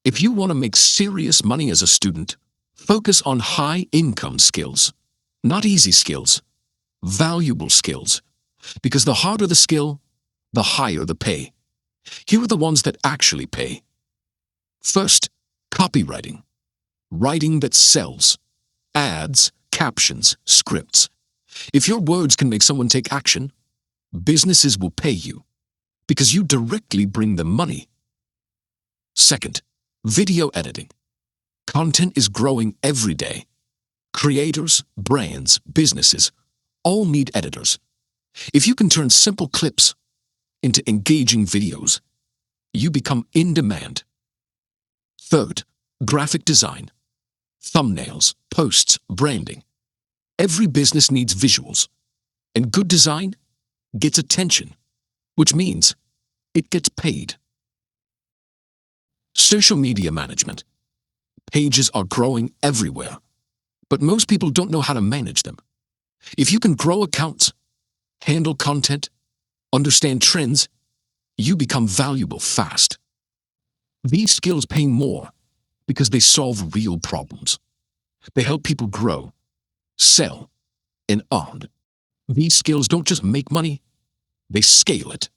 If you want to make serious money as a student, focus on high-income skills, not easy skills, valuable skills, because the harder the skill, the higher the pay. Here are the ones that actually pay. First, copywriting, writing that sells, ads, captions, scripts. If your words can make someone take action, businesses will pay you because you directly bring them money. Second, video editing. Content is growing every day. Creators, brands, businesses all need editors. If you can turn simple clips into engaging videos, you become in demand. Third, graphic design. Thumbnails, posts, branding. Every business needs visuals, and good design gets attention, which means it gets paid. Social media management. Pages are growing everywhere, but most people don't know how to manage them. If you can grow accounts, handle content, understand trends, you become valuable fast. These skills pay more because they solve real problems. They help people grow, sell, and earn. These skills don't just make money, they scale it.